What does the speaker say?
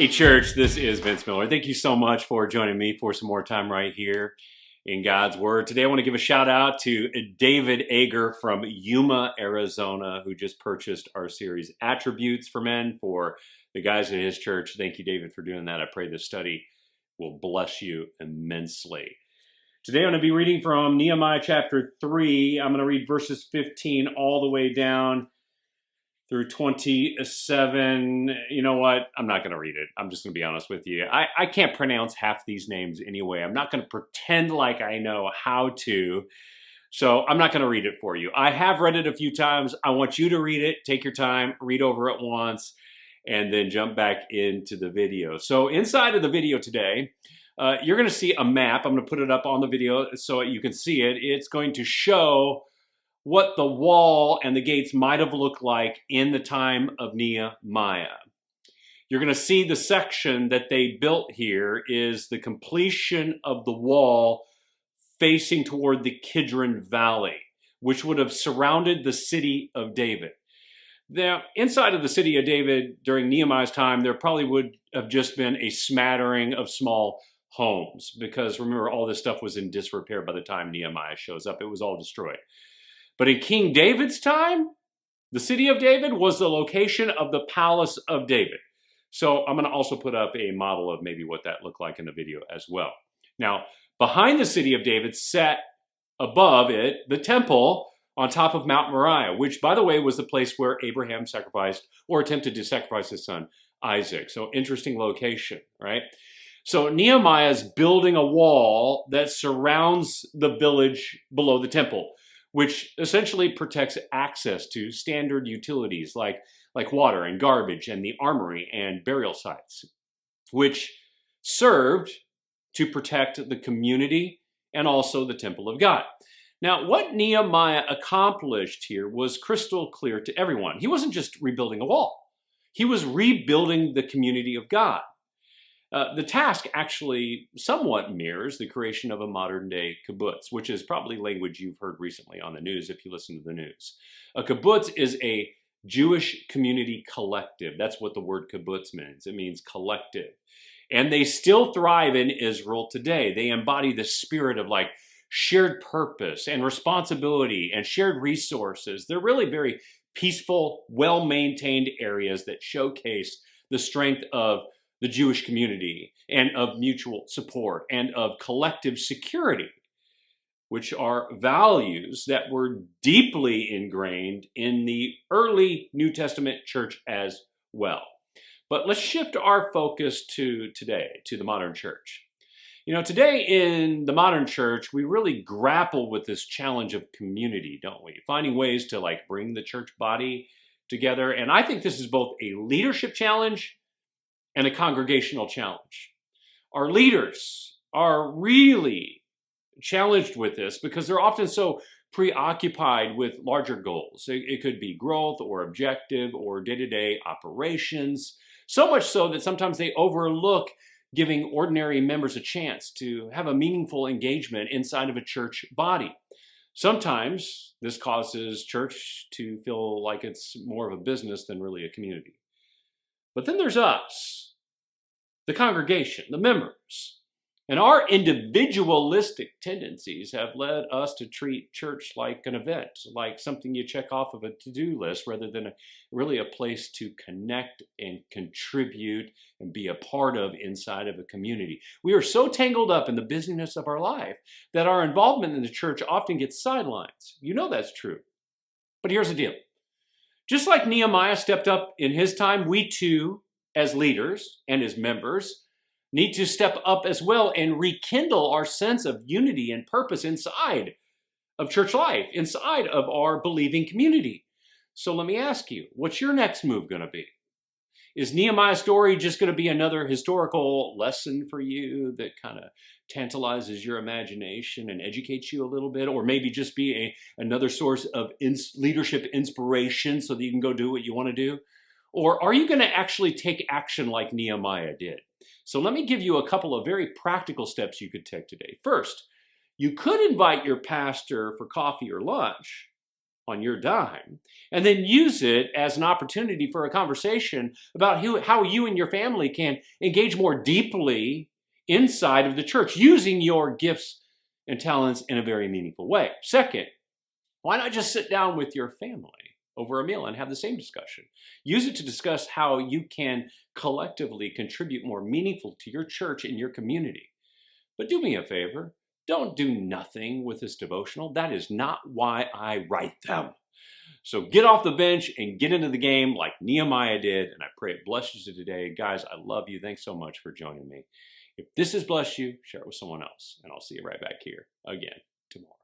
Hey church, this is Vince Miller. Thank you so much for joining me for some more time right here in God's Word. Today I want to give a shout out to David Ager from Yuma, Arizona, who just purchased our series Attributes for Men for the guys at his church. Thank you, David, for doing that. I pray this study will bless you immensely. Today I'm going to be reading from Nehemiah chapter 3. I'm going to read verses 15 all the way down through 27. You know what? I'm not going to read it. I'm just going to be honest with you. I can't pronounce half these names anyway. I'm not going to pretend like I know how to. So I'm not going to read it for you. I have read it a few times. I want you to read it. Take your time, read over it once, and then jump back into the video. So inside of the video today, you're going to see a map. I'm going to put it up on the video so you can see it. It's going to show what the wall and the gates might have looked like in the time of Nehemiah. You're going to see the section that they built here is the completion of the wall facing toward the Kidron Valley, which would have surrounded the city of David. Now, inside of the city of David during Nehemiah's time, there probably would have just been a smattering of small homes, because remember, all this stuff was in disrepair by the time Nehemiah shows up. It was all destroyed. But in King David's time, the city of David was the location of the palace of David. So I'm going to also put up a model of maybe what that looked like in the video as well. Now, behind the city of David, set above it, the temple on top of Mount Moriah, which, by the way, was the place where Abraham sacrificed or attempted to sacrifice his son Isaac. So interesting location, right? So Nehemiah is building a wall that surrounds the village below the temple, which essentially protects access to standard utilities like water and garbage and the armory and burial sites, which served to protect the community and also the temple of God. Now, what Nehemiah accomplished here was crystal clear to everyone. He wasn't just rebuilding a wall. He was rebuilding the community of God. The task actually somewhat mirrors the creation of a modern-day kibbutz, which is probably language you've heard recently on the news if you listen to the news. A kibbutz is a Jewish community collective. That's what the word kibbutz means. It means collective. And they still thrive in Israel today. They embody the spirit of like shared purpose and responsibility and shared resources. They're really very peaceful, well-maintained areas that showcase the strength of the Jewish community and of mutual support and of collective security, which are values that were deeply ingrained in the early New Testament church as well. But let's shift our focus to today, to the modern church. You know, today in the modern church, we really grapple with this challenge of community, don't we? Finding ways to like bring the church body together. And I think this is both a leadership challenge and a congregational challenge. Our leaders are really challenged with this because they're often so preoccupied with larger goals. It could be growth or objective or day-to-day operations, so much so that sometimes they overlook giving ordinary members a chance to have a meaningful engagement inside of a church body. Sometimes this causes church to feel like it's more of a business than really a community. But then there's us, the congregation, the members. And our individualistic tendencies have led us to treat church like an event, like something you check off of a to-do list rather than really a place to connect and contribute and be a part of inside of a community. We are so tangled up in the busyness of our life that our involvement in the church often gets sidelined. You know that's true. But here's the deal. Just like Nehemiah stepped up in his time, we too, as leaders and as members, need to step up as well and rekindle our sense of unity and purpose inside of church life, inside of our believing community. So let me ask you, what's your next move going to be? Is Nehemiah's story just going to be another historical lesson for you that kind of tantalizes your imagination and educates you a little bit? Or maybe just be another source of leadership inspiration so that you can go do what you want to do? Or are you going to actually take action like Nehemiah did? So let me give you a couple of very practical steps you could take today. First, you could invite your pastor for coffee or lunch, on your dime, and then use it as an opportunity for a conversation about how you and your family can engage more deeply inside of the church, using your gifts and talents in a very meaningful way. Second, why not just sit down with your family over a meal and have the same discussion? Use it to discuss how you can collectively contribute more meaningful to your church and your community. But do me a favor, don't do nothing with this devotional. That is not why I write them. So get off the bench and get into the game like Nehemiah did, and I pray it blesses you today. Guys, I love you. Thanks so much for joining me. If this has blessed you, share it with someone else, and I'll see you right back here again tomorrow.